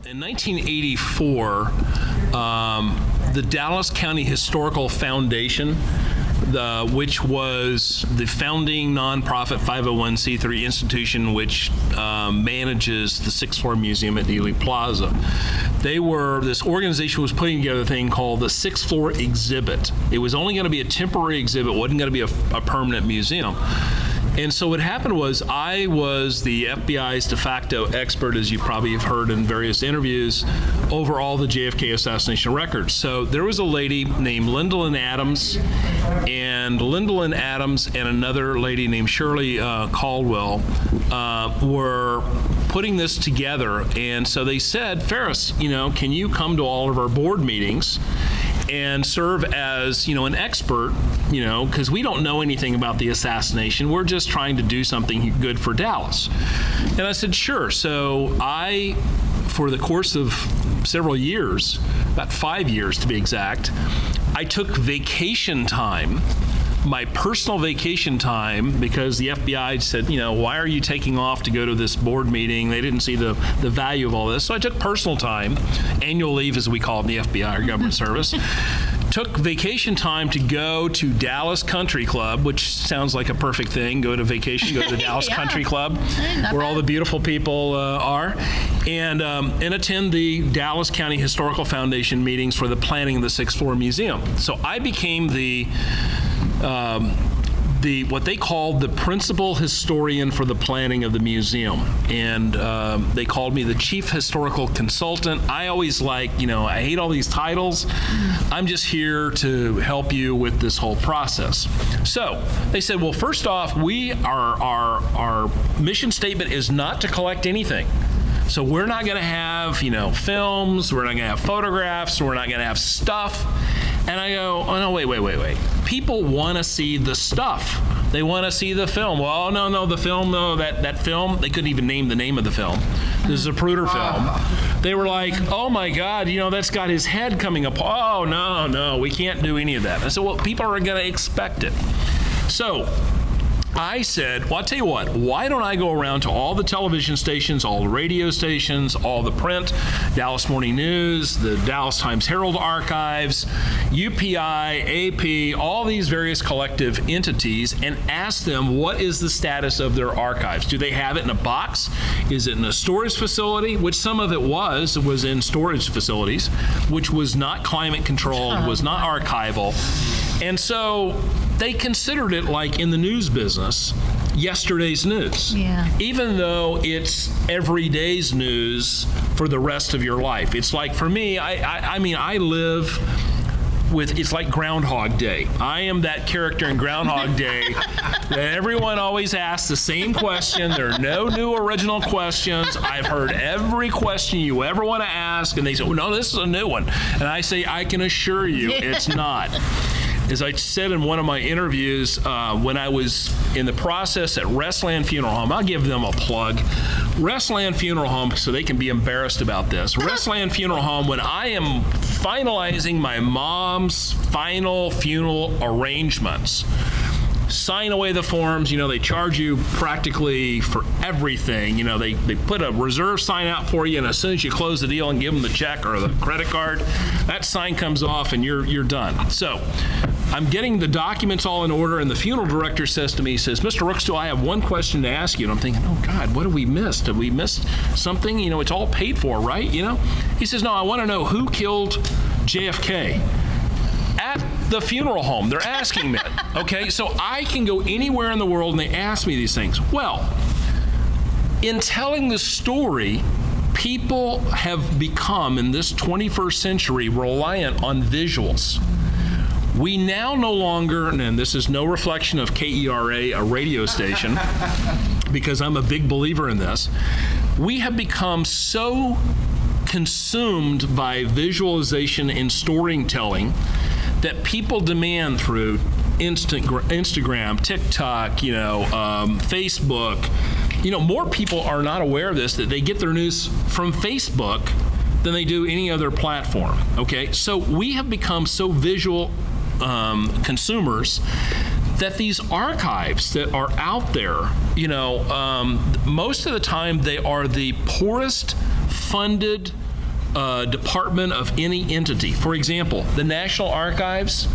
In 1984, the Dallas County Historical Foundation, which was the founding nonprofit 501c3 institution which manages the Sixth Floor Museum at Dealey Plaza. This organization was putting together a thing called the Sixth Floor Exhibit. It was only going to be a temporary exhibit, wasn't going to be a permanent museum. And so what happened was I was the FBI's de facto expert, as you probably have heard in various interviews, over all the JFK assassination records. So there was a lady named Lyndalyn Adams, and Lyndalyn Adams and another lady named Shirley Caldwell were putting this together. And so they said, Farris, can you come to all of our board meetings and serve as, an expert, because we don't know anything about the assassination. We're just trying to do something good for Dallas. And I said, sure. So for the course of several years, about 5 years to be exact, I took vacation time, my personal vacation time, because the FBI said, why are you taking off to go to this board meeting? They didn't see the value of all this. So I took personal time, annual leave as we call it in the FBI or government service, took vacation time to go to Dallas Country Club, which sounds like a perfect thing. Go to vacation, go to the Dallas Country Club, where all the beautiful people are, and attend the Dallas County Historical Foundation meetings for the planning of the Sixth Floor Museum. So I became what they called the principal historian for the planning of the museum, and they called me the chief historical consultant. I always I hate all these titles. I'm just here to help you with this whole process. So they said, well, first off, our mission statement is not to collect anything. So we're not going to have films, we're not going to have photographs, we're not going to have stuff. And I go, oh no, wait. People want to see the stuff. They want to see the film. Well, no, the film, no, that film, they couldn't even name the name of the film. This is a Zapruder film. They were like, oh my God, that's got his head coming up. Oh, no, we can't do any of that. I said, well, people are going to expect it. So I said, well, I'll tell you what, why don't I go around to all the television stations, all the radio stations, all the print, Dallas Morning News, the Dallas Times-Herald archives, UPI, AP, all these various collective entities, and ask them what is the status of their archives. Do they have it in a box? Is it in a storage facility? Which some of it was in storage facilities, which was not climate controlled, was not archival. And so they considered it like in the news business, yesterday's news. Yeah. Even though it's everyday's news for the rest of your life. It's like, for me, I live with, it's like Groundhog Day. I am that character in Groundhog Day that everyone always asks the same question. There are no new original questions. I've heard every question you ever want to ask, and they say, well, no, this is a new one. And I say, I can assure you it's not. As I said in one of my interviews, when I was in the process at Restland Funeral Home, I'll give them a plug. Restland Funeral Home, so they can be embarrassed about this. Restland Funeral Home, when I am finalizing my mom's final funeral arrangements, sign away the forms, they charge you practically for everything. They put a reserve sign out for you, and as soon as you close the deal and give them the check or the credit card, that sign comes off and you're done. So I'm getting the documents all in order, and the funeral director says to me, he says, Mr. Rookstool, I have one question to ask you. And I'm thinking, oh God, what have we missed? Have we missed something? It's all paid for, right? He says, no, I want to know who killed JFK. At the funeral home, they're asking me. Okay, so I can go anywhere in the world and they ask me these things. Well, in telling the story, people have become, in this 21st century, reliant on visuals. We now no longer, and this is no reflection of KERA, a radio station, because I'm a big believer in this, we have become so consumed by visualization and storytelling that people demand through Instagram, TikTok, Facebook. More people are not aware of this, that they get their news from Facebook than they do any other platform, okay? So we have become so visual consumers that these archives that are out there, most of the time they are the poorest funded department of any entity. For example, the National Archives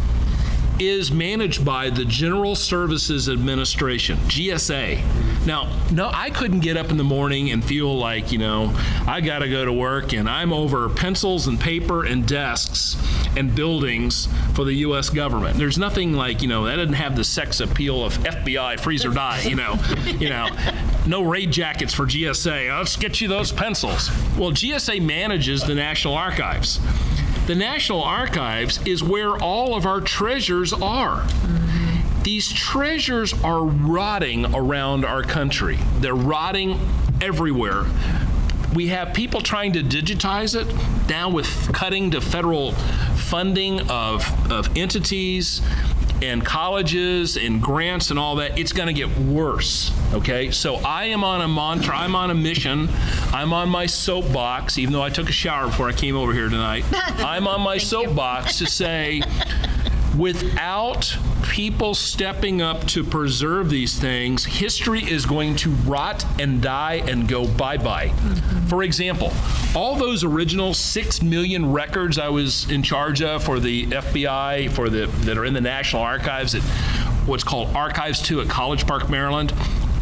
is managed by the General Services Administration, GSA. Now, no, I couldn't get up in the morning and feel like, I got to go to work and I'm over pencils and paper and desks and buildings for the U.S. government. There's nothing like, that doesn't have the sex appeal of FBI, freeze or die, no raid jackets for GSA. Let's get you those pencils. Well, GSA manages the National Archives. The National Archives is where all of our treasures are. These treasures are rotting around our country. They're rotting everywhere. We have people trying to digitize it, down with cutting to federal funding of entities and colleges and grants and all that. It's going to get worse, okay? So I am on a mantra, I'm on a mission, I'm on my soapbox, even though I took a shower before I came over here tonight. I'm on my soapbox to say, without people stepping up to preserve these things, history is going to rot and die and go bye-bye. For example, all those original 6 million records I was in charge of for the FBI, that are in the National Archives at what's called Archives 2 at College Park, Maryland,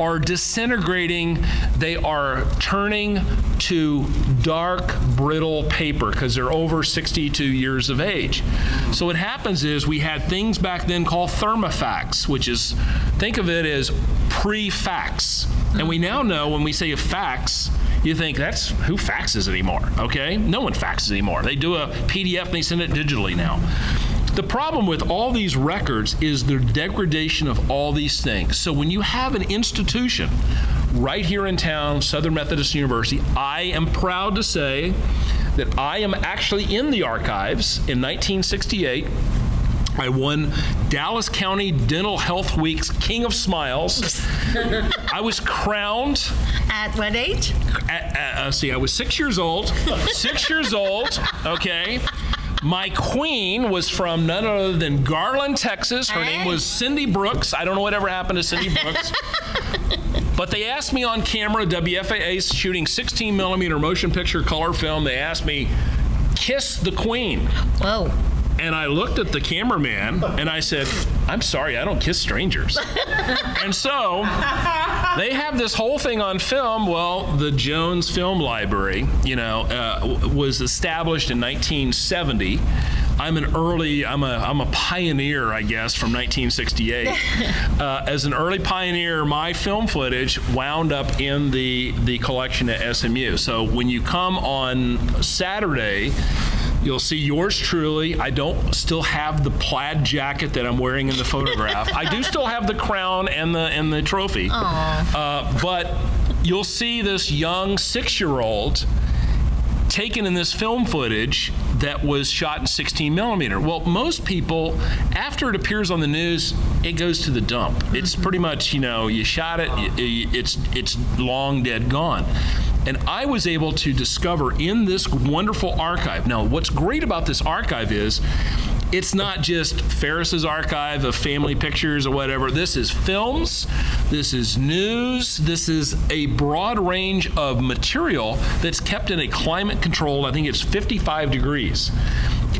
are disintegrating. They are turning to dark, brittle paper because they're over 62 years of age. So what happens is we had things back then called thermofax, which is, think of it as pre-fax. And we now know when we say a fax, you think, who faxes anymore, okay? No one faxes anymore. They do a PDF and they send it digitally now. The problem with all these records is the degradation of all these things. So when you have an institution right here in town, Southern Methodist University, I am proud to say that I am actually in the archives. In 1968, I won Dallas County Dental Health Week's King of Smiles. I was crowned. At what age? I was 6 years old. 6 years old, okay? My queen was from none other than Garland, Texas. Her name was Cindy Brooks. I don't know whatever happened to Cindy Brooks. But they asked me on camera, WFAA's shooting 16 millimeter motion picture color film. They asked me, kiss the queen. Whoa. And I looked at the cameraman and I said, I'm sorry, I don't kiss strangers. And so they have this whole thing on film. Well, the Jones Film Library, was established in 1970. I'm a pioneer, I guess, from 1968. As an early pioneer, my film footage wound up in the collection at SMU. So when you come on Saturday, you'll see yours truly. I don't still have the plaid jacket that I'm wearing in the photograph. I do still have the crown and the trophy. But you'll see this young 6-year-old taken in this film footage that was shot in 16 millimeter. Well, most people, after it appears on the news, it goes to the dump. It's pretty much, you shot it, it's long dead gone. And I was able to discover in this wonderful archive. Now, what's great about this archive is it's not just Farris's archive of family pictures or whatever. This is films, this is news, this is a broad range of material that's kept in a climate controlled, I think it's 55 degrees.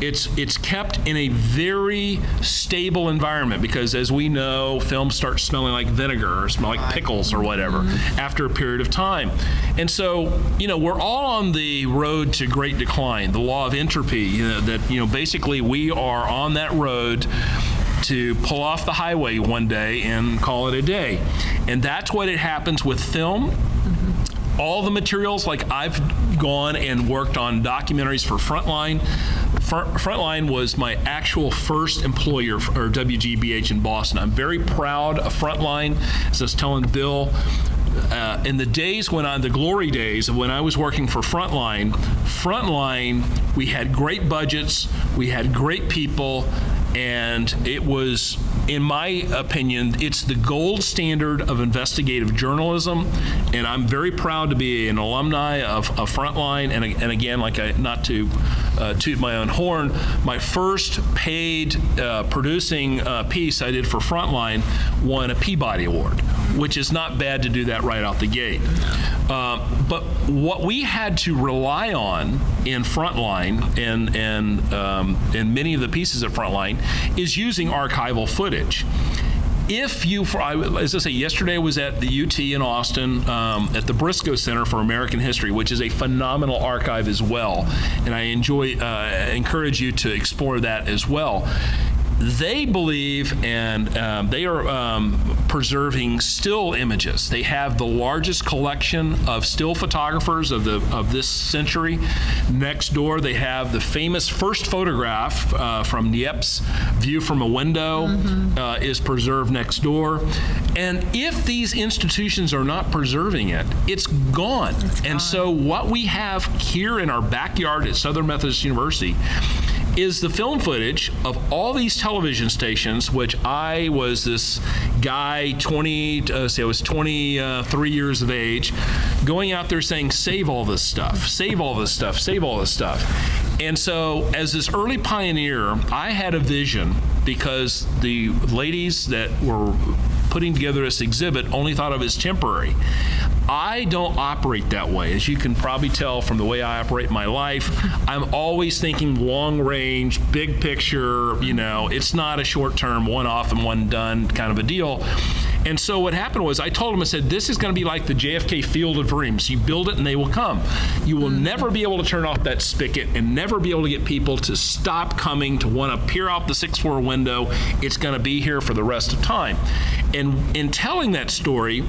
It's kept in a very stable environment because, as we know, films start smelling like vinegar or smell like pickles or whatever after a period of time. And so, we're all on the road to great decline, the law of entropy, basically we are on that road to pull off the highway one day and call it a day. And that's what it happens with film. All the materials, like I've gone and worked on documentaries for Frontline. Frontline was my actual first employer, or WGBH in Boston. I'm very proud of Frontline. As I was telling Bill, in the days the glory days of when I was working for Frontline, we had great budgets, we had great people, and it was, in my opinion, it's the gold standard of investigative journalism, and I'm very proud to be an alumni of Frontline. And again, not to toot my own horn, my first paid producing piece I did for Frontline won a Peabody Award. which is not bad to do that right out the gate. But what we had to rely on in Frontline and many of the pieces of Frontline is using archival footage. If you, as I say, yesterday I was at the UT in Austin at the Briscoe Center for American History, which is a phenomenal archive as well, and I encourage you to explore that as well. They believe, and they are preserving still images. They have the largest collection of still photographers of this century. Next door, they have the famous first photograph from Niepce's View from a Window is preserved next door. And if these institutions are not preserving it, it's gone. And so what we have here in our backyard at Southern Methodist University is the film footage of all these television stations, which I was this guy, I was 23 years of age, going out there saying, save all this stuff, save all this stuff, save all this stuff. And so as this early pioneer, I had a vision because the ladies that were putting together this exhibit only thought of it as temporary. I don't operate that way. As you can probably tell from the way I operate my life, I'm always thinking long range, big picture, it's not a short term, one off and one done kind of a deal. And so what happened was I told them, I said, this is going to be like the JFK Field of Dreams. You build it and they will come. You will never be able to turn off that spigot and never be able to get people to stop coming to want to peer out the 6th floor window. It's going to be here for the rest of time. And in telling that story,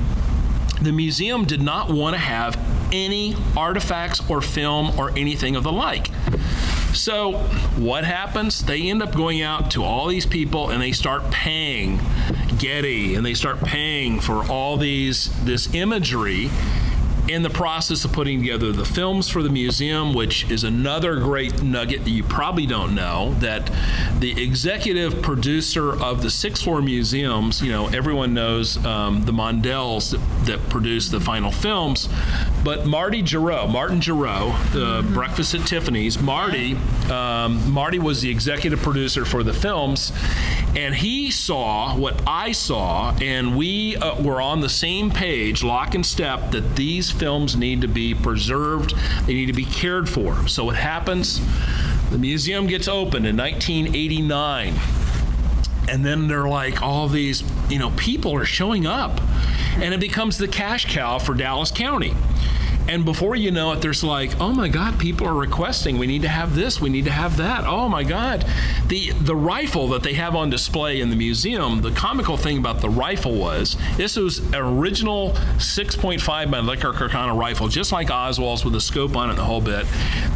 the museum did not want to have any artifacts or film or anything of the like. So what happens? They end up going out to all these people and they start paying Getty and they start paying for all this imagery in the process of putting together the films for the museum, which is another great nugget that you probably don't know, that the executive producer of the 6th floor museums, everyone knows the Mondells that produced the final films, but Martin Giroux, the Breakfast at Tiffany's, Marty was the executive producer for the films, and he saw what I saw, and we were on the same page, lock and step, that these films need to be preserved, they need to be cared for. So what happens? The museum gets opened in 1989, and then they're like, all these, people are showing up, and it becomes the cash cow for Dallas County. And before you know it, there's like, oh my God, people are requesting, we need to have this, we need to have that. Oh my God. The rifle that they have on display in the museum, the comical thing about the rifle was, this was an original 6.5 by Carcano rifle, just like Oswald's with a scope on it and the whole bit.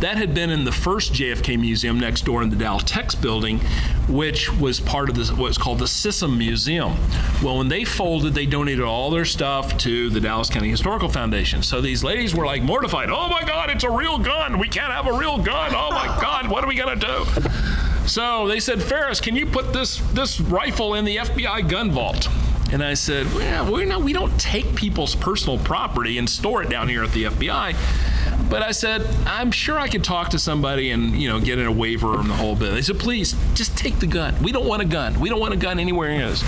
That had been in the first JFK museum next door in the Dow Tex building, which was part of this, what's called the Sissom Museum. Well, when they folded, they donated all their stuff to the Dallas County Historical Foundation. So these ladies were like mortified. Oh my God, it's a real gun. We can't have a real gun. Oh my God, what are we gonna do? So they said, Farris, can you put this rifle in the FBI gun vault? And I said, well, we don't take people's personal property and store it down here at the FBI. But I said, I'm sure I could talk to somebody and, get in a waiver and the whole bit. They said, please, just take the gun. We don't want a gun. We don't want a gun anywhere in this.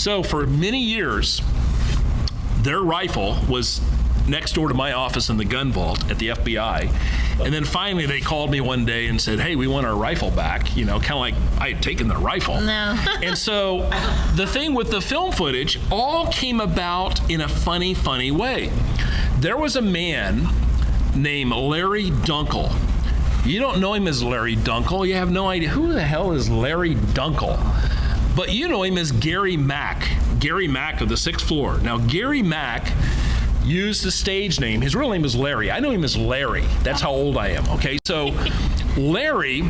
So for many years, their rifle was next door to my office in the gun vault at the FBI. And then finally they called me one day and said, hey, we want our rifle back, kind of like I had taken their rifle. No. And so the thing with the film footage all came about in a funny way. There was a man named Larry Dunkel. You don't know him as Larry Dunkel. You have no idea who the hell is Larry Dunkel. But you know him as Gary Mack of the 6th floor. Now, Gary Mack used the stage name. His real name is Larry. I know him as Larry. That's how old I am, okay? So Larry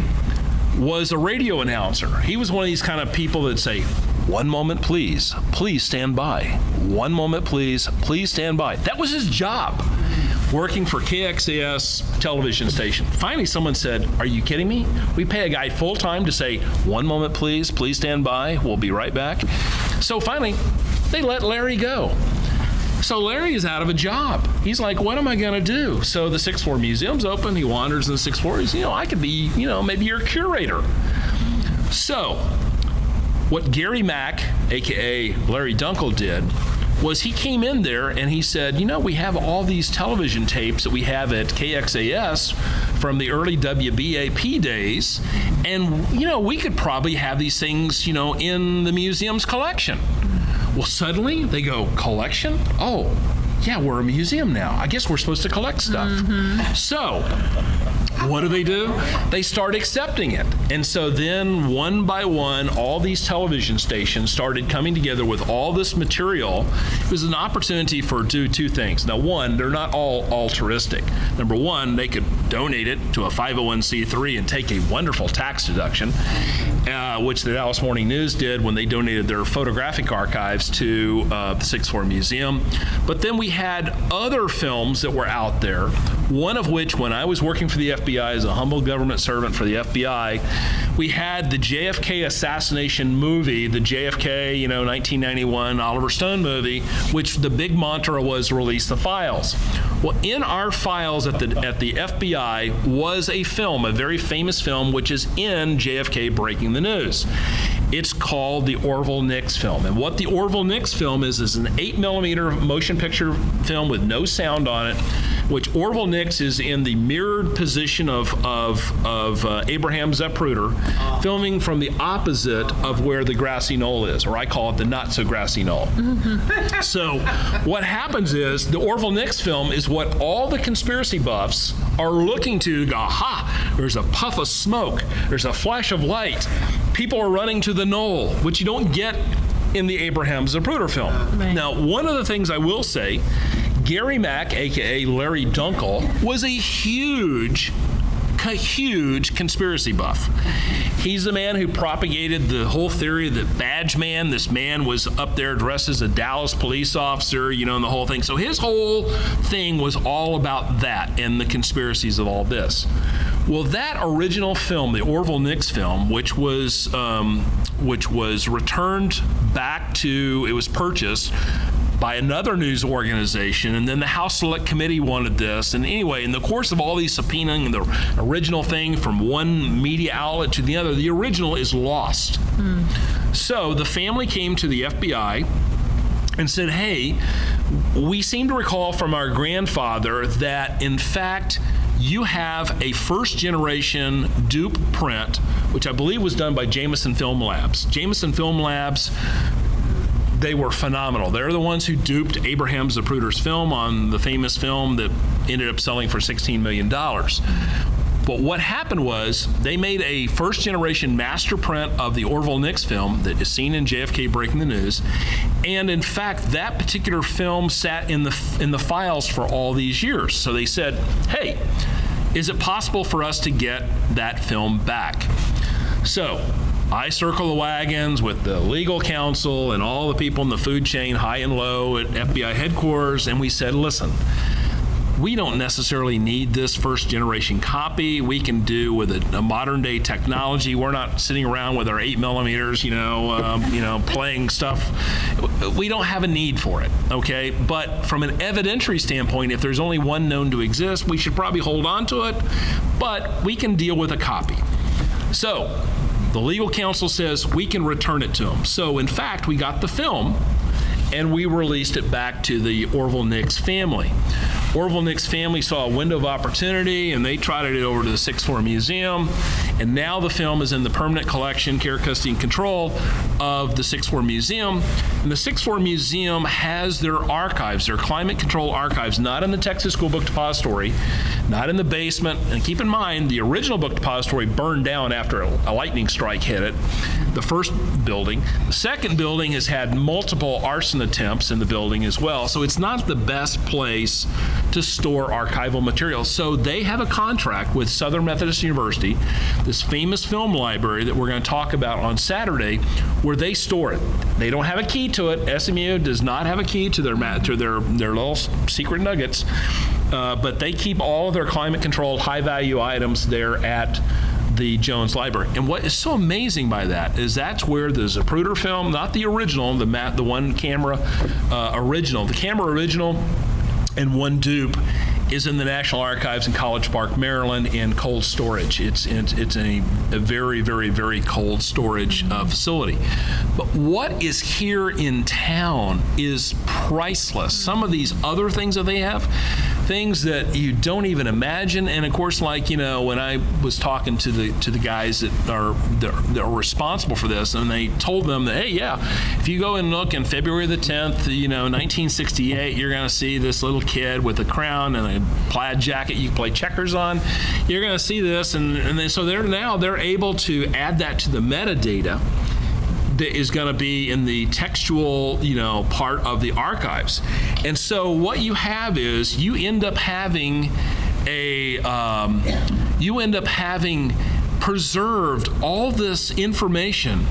was a radio announcer. He was one of these kind of people that say, one moment, please stand by. One moment, please stand by. That was his job, working for KXAS television station. Finally, someone said, are you kidding me? We pay a guy full time to say, one moment, please stand by. We'll be right back. So finally, they let Larry go. So Larry is out of a job. He's like, what am I going to do? So the 6th floor museum's open. He wanders in the 6th floor. He's, I could be, maybe your curator. So what Gary Mack, a.k.a. Larry Dunkel, did was he came in there and he said, we have all these television tapes that we have at KXAS from the early WBAP days, and, we could probably have these things, in the museum's collection. Well, suddenly they go, collection? Oh, yeah, we're a museum now. I guess we're supposed to collect stuff. So what do? They start accepting it. And so then one by one, all these television stations started coming together with all this material. It was an opportunity for do two things. Now, one, they're not all altruistic. Number one, they could donate it to a 501c3 and take a wonderful tax deduction, which the Dallas Morning News did when they donated their photographic archives to the 6-4 Museum. But then we had other films that were out there, one of which, when I was working for the FBI as a humble government servant for the FBI, we had the JFK assassination movie, the JFK, 1991 Oliver Stone movie, which the big mantra was release the files. Well, in our files at the FBI was a film, a very famous film, which is in JFK Breaking the News. It's called the Orville Nix film. And what the Orville Nix film is an 8mm motion picture film with no sound on it, which Orville Nix is in the mirrored position of Abraham Zapruder, filming from the opposite of where the grassy knoll is, or I call it the not so grassy knoll. So what happens is the Orville Nix film is what all the conspiracy buffs are looking to go, aha, there's a puff of smoke, there's a flash of light, people are running to the knoll, which you don't get in the Abraham Zapruder film. Right. Now, one of the things I will say, Gary Mack, a.k.a. Larry Dunkel, was a huge conspiracy buff. He's the man who propagated the whole theory that Badge Man, this man was up there dressed as a Dallas police officer, and the whole thing. So his whole thing was all about that and the conspiracies of all this. Well, that original film, the Orville Nix film, which was returned back to, it was purchased by another news organization, and then the House Select Committee wanted this. And anyway, in the course of all these subpoenaing the original thing from one media outlet to the other, the original is lost. So the family came to the FBI and said, hey, we seem to recall from our grandfather that, in fact, you have a first-generation dupe print, which I believe was done by Jameson Film Labs. Jameson Film Labs, they were phenomenal. They're the ones who duped Abraham Zapruder's film on the famous film that ended up selling for $16 million. But what happened was they made a first-generation master print of the Orville Nix film that is seen in JFK Breaking the News. And in fact, that particular film sat in the files for all these years. So they said, hey, is it possible for us to get that film back? So I circle the wagons with the legal counsel and all the people in the food chain, high and low, at FBI headquarters, and we said, listen, we don't necessarily need this first generation copy. We can do with a modern day technology. We're not sitting around with our 8mm, playing stuff. We don't have a need for it, okay? But from an evidentiary standpoint, if there's only one known to exist, we should probably hold on to it, but we can deal with a copy. So the legal counsel says we can return it to them. So in fact, we got the film and we released it back to the Orville Nix family. Orville Nix family saw a window of opportunity and they trotted it over to the 6-4 Museum, and now the film is in the permanent collection, care, custody, and control of the 6-4 Museum. And the 6-4 Museum has their archives, their climate control archives, not in the Texas School Book Depository, not in the basement. And keep in mind, the original book depository burned down after a lightning strike hit it, the first building. The second building has had multiple arson attempts in the building as well, so it's not the best place to store archival materials. So they have a contract with Southern Methodist University, this famous film library that we're going to talk about on Saturday, where they store it. They don't have a key to it. SMU does not have a key to their little secret nuggets, but they keep all of their climate-controlled, high-value items there at the Jones Library. And what is so amazing by that is that's where the Zapruder film, not the original, the one camera original, the camera original and one dupe is in the National Archives in College Park, Maryland, in cold storage. It's a very, very, very cold storage facility. But what is here in town is priceless. Some of these other things that they have, things that you don't even imagine. And of course, like, when I was talking to the guys that are responsible for this, and they told them that, hey, yeah, if you go and look in February the 10th, 1968, you're going to see this little kid with a crown and a plaid jacket you can play checkers on. You're going to see this, and so they're able to add that to the metadata that is going to be in the textual, part of the archives. And so what you have is you end up having preserved all this information.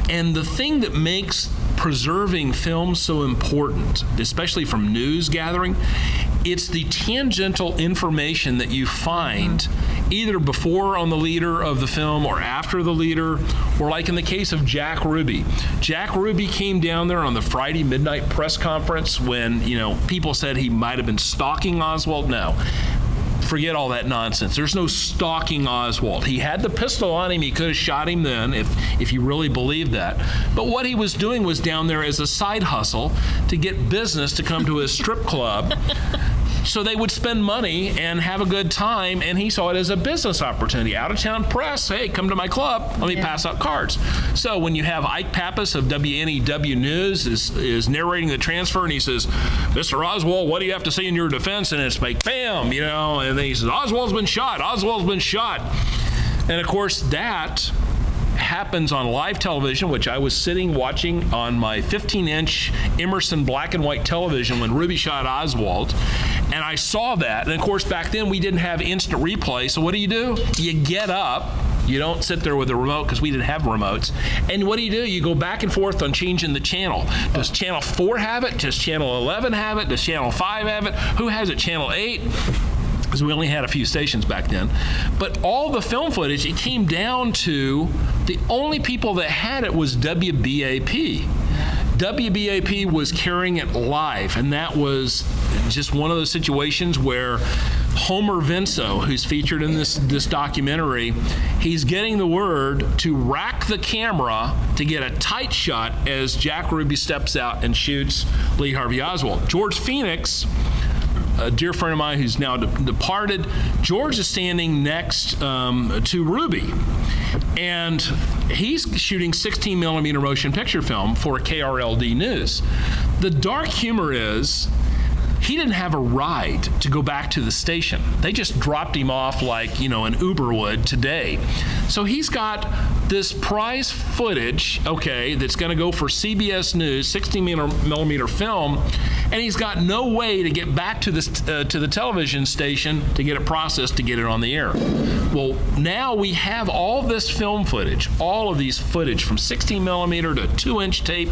And the thing that makes preserving film so important, especially from news gathering, it's the tangential information that you find either before on the leader of the film or after the leader, or like in the case of Jack Ruby. Jack Ruby came down there on the Friday midnight press conference when, people said he might have been stalking Oswald. No. Forget all that nonsense. There's no stalking Oswald. He had the pistol on him. He could have shot him then if you really believed that. But what he was doing was down there as a side hustle to get business to come to his strip club. So they would spend money and have a good time, and he saw it as a business opportunity. Out-of-town press, hey, come to my club, let me pass out cards. So when you have Ike Pappas of WNEW News is narrating the transfer, and he says, Mr. Oswald, what do you have to say in your defense? And it's like, bam, and then he says, Oswald's been shot. And of course, that happens on live television, which I was sitting watching on my 15-inch Emerson black and white television when Ruby shot Oswald, and I saw that. And of course, back then we didn't have instant replay, so what do? You get up. You don't sit there with a remote, because we didn't have remotes. And what do? You go back and forth on changing the channel. Does channel 4 have it? Does channel 11 have it? Does channel 5 have it? Who has it? Channel 8? Because we only had a few stations back then. But all the film footage, it came down to the only people that had it was WBAP. WBAP was carrying it live, and that was just one of those situations where Homer Vinso, who's featured in this documentary, he's getting the word to rack the camera to get a tight shot as Jack Ruby steps out and shoots Lee Harvey Oswald. George Phoenix, a dear friend of mine who's now departed, George is standing next to Ruby, and he's shooting 16 millimeter motion picture film for KRLD News. The dark humor is he didn't have a ride to go back to the station. They just dropped him off like, an Uber would today. So he's got this prize footage, that's going to go for CBS News, 16 millimeter film, and he's got no way to get back to the television station to get it processed to get it on the air. Well, now we have all this film footage, all of these footage from 16 millimeter to 2-inch tape.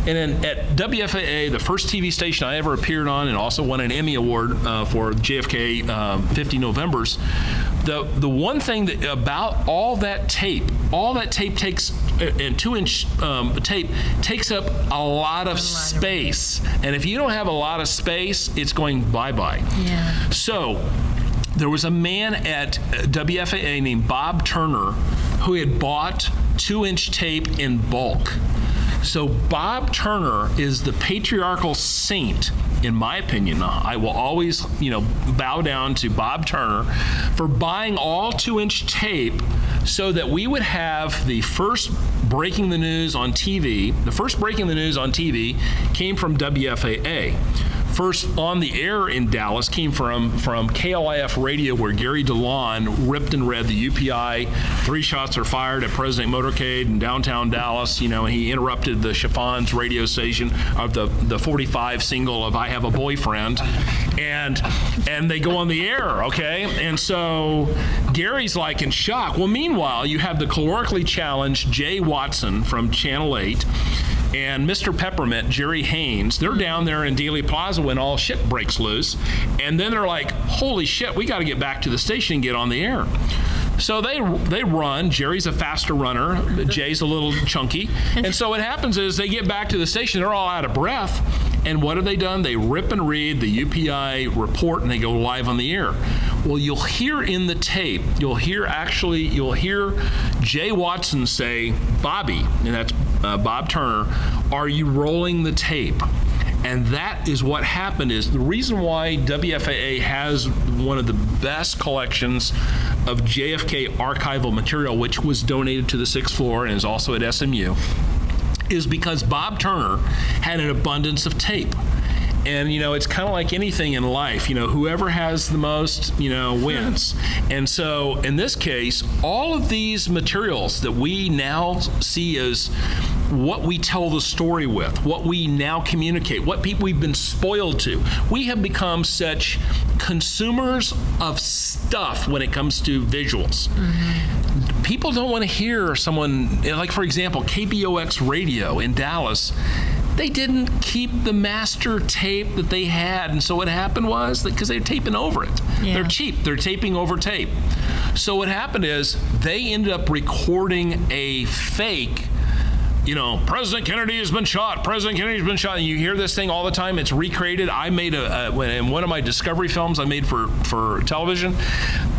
And then at WFAA, the first TV station I ever appeared on, and also won an Emmy Award for JFK 50 Novembers, the one thing that about all that tape takes, and 2-inch tape takes up a lot of space. And if you don't have a lot of space, it's going bye-bye. Yeah. So there was a man at WFAA named Bob Turner who had bought 2-inch tape in bulk. So Bob Turner is the patriarchal saint, in my opinion. I will always, bow down to Bob Turner for buying all 2-inch tape so that we would have the first breaking the news on TV. The first breaking the news on TV came from WFAA. First on the air in Dallas came from KLIF radio, where Gary DeLon ripped and read the UPI. 3 shots are fired at President Motorcade in downtown Dallas, and he interrupted the Chiffons radio station of the 45 single of I Have a Boyfriend. And they go on the air, okay? And so Gary's like in shock. Well, meanwhile, you have the calorically challenged Jay Watson from Channel 8 and Mr. Peppermint, Jerry Haynes. They're down there in Dealey Plaza when all shit breaks loose. And then they're like, holy shit, we got to get back to the station and get on the air. So they run. Jerry's a faster runner. Jay's a little chunky. And so what happens is they get back to the station. They're all out of breath. And what have they done? They rip and read the UPI report and they go live on the air. Well, you'll hear in the tape, you'll hear Jay Watson say, Bobby, and that's Bob Turner, are you rolling the tape? And that is what happened. Is the reason why WFAA has one of the best collections of JFK archival material, which was donated to the 6th floor and is also at SMU, is because Bob Turner had an abundance of tape. And, it's kind of like anything in life, whoever has the most, wins. And so in this case, all of these materials that we now see as what we tell the story with, what we now communicate, what people we've been spoiled to. We have become such consumers of stuff when it comes to visuals. Mm-hmm. People don't want to hear someone, like for example, KBOX radio in Dallas, they didn't keep the master tape that they had. And so what happened was, because they're taping over it. Yeah. They're cheap. They're taping over tape. So what happened is they ended up recording a fake, President Kennedy has been shot. President Kennedy has been shot. And you hear this thing all the time. It's recreated. I made in one of my Discovery films I made for television,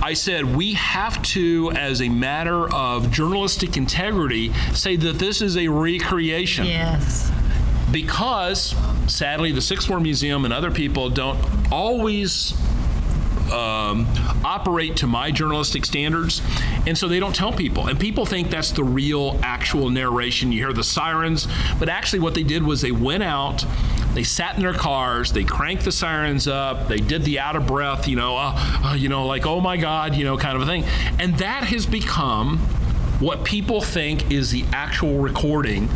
I said we have to, as a matter of journalistic integrity, say that this is a recreation. Yes. Because, sadly, the 6th Floor Museum and other people don't always operate to my journalistic standards, and so they don't tell people. And people think that's the real, actual narration. You hear the sirens, but actually what they did was they went out, they sat in their cars, they cranked the sirens up, they did the out of breath, like, oh my God, kind of a thing. And that has become what people think is the actual recording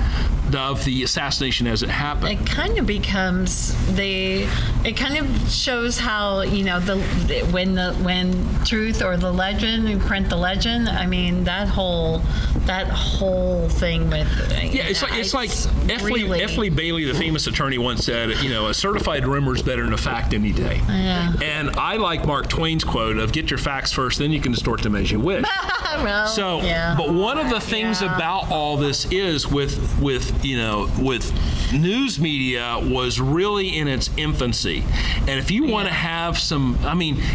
of the assassination as it happened. It kind of becomes it kind of shows how, when truth or the legend, you print the legend, I mean, that whole thing with, it's like F. Lee Bailey, the famous attorney, once said, a certified rumor is better than a fact any day. Yeah. And I like Mark Twain's quote of get your facts first, then you can distort them as you wish. Well, but one of the things about all this is with news media was really in its infancy. And if you want to have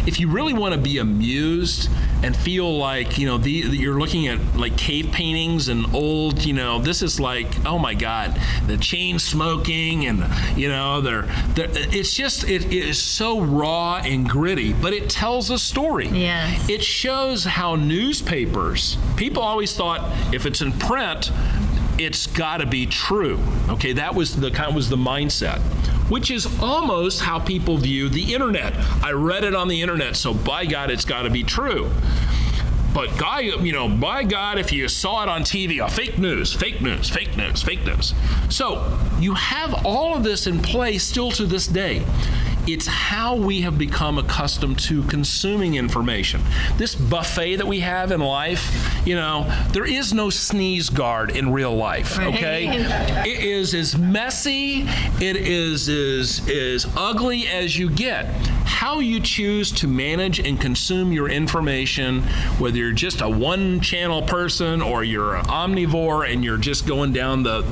if you really want to be amused and feel like, you're looking at like cave paintings and old, this is like, oh my God, the chain smoking and, it is so raw and gritty, but it tells a story. Yes. It shows how newspapers, people always thought if it's in print, it's got to be true. Okay, that was the mindset, which is almost how people view the internet. I read it on the internet, so by God, it's got to be true. But by God, if you saw it on TV, fake news, fake news, fake news, fake news. So you have all of this in place still to this day. It's how we have become accustomed to consuming information. This buffet that we have in life, there is no sneeze guard in real life, okay? It is as messy, it is as ugly as you get. How you choose to manage and consume your information, whether you're just a one-channel person or you're an omnivore and you're just going down the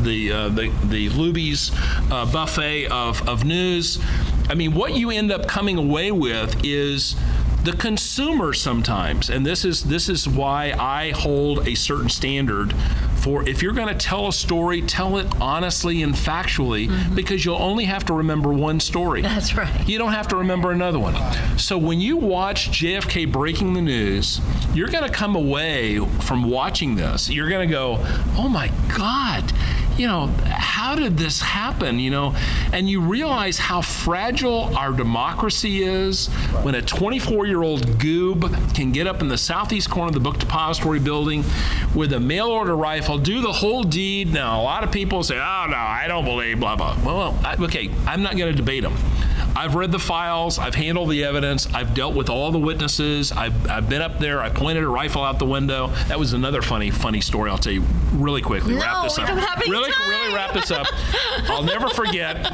Luby's buffet of news, I mean, what you end up coming away with is the consumer sometimes, and this is why I hold a certain standard for, if you're going to tell a story, tell it honestly and factually, because you'll only have to remember one story. That's right. You don't have to remember another one. So when you watch JFK breaking the news, you're going to come away from watching this, you're going to go, oh my God, how did this happen, And you realize how fragile our democracy is when a 24-year-old goob can get up in the southeast corner of the Book Depository building with a mail-order rifle, do the whole deed. Now, a lot of people say, oh, no, I don't believe, blah, blah. Well, okay, I'm not going to debate them. I've read the files, I've handled the evidence, I've dealt with all the witnesses, I've been up there, I pointed a rifle out the window. That was another funny story I'll tell you really quickly. Wrap this up. Really wrap this up. I'll never forget.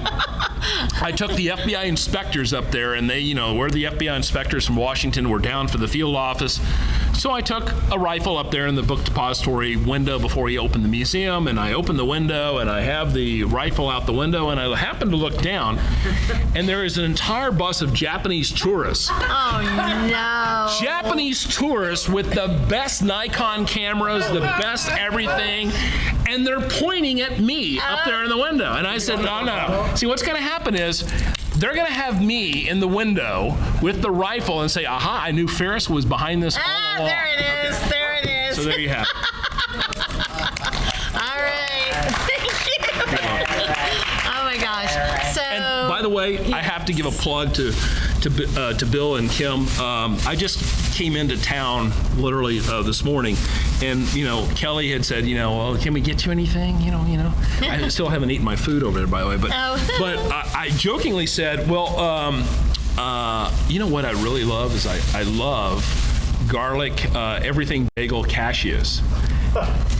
I took the FBI inspectors up there, and they, we're the FBI inspectors from Washington. We're down for the field office. So I took a rifle up there in the book depository window before he opened the museum, and I opened the window, and I have the rifle out the window, and I happened to look down, and there is an entire bus of Japanese tourists. Oh, no. Japanese tourists with the best Nikon cameras, the best everything, and they're pointing at me up there in the window. And I said, no. See, what's going to happen is they're going to have me in the window with the rifle and say, aha, I knew Farris was behind this all along. There it is. Okay. There it is. So there you have it. All right. Thank you. Oh, my gosh. So, And by the way, I have to give a plug to Bill and Kim. I just came into town literally this morning, and Kelly had said, well, can we get you anything? I still haven't eaten my food over there, by the way, but I jokingly said, well, what I really love is I love garlic everything bagel cashews.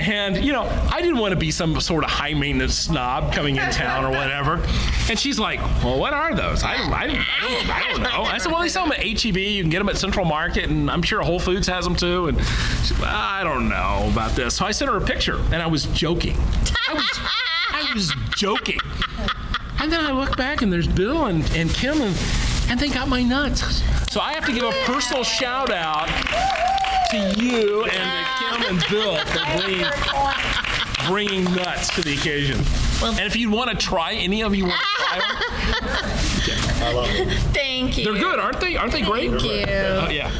And, I didn't want to be some sort of high-maintenance snob coming in town or whatever. And she's like, well, what are those? I don't know. I said, well, they sell them at H-E-B. You can get them at Central Market, and I'm sure Whole Foods has them too. And she said, well, I don't know about this. So I sent her a picture, and I was joking. I was joking. And then I look back, and there's Bill and Kim, and they got my nuts. So I have to give a personal shout-out to you and to Kim and Bill for bringing nuts to the occasion. Well, and if you want to try, any of you want to try them? Okay. Thank you. They're good, aren't they? Aren't they great? Thank you. Yeah.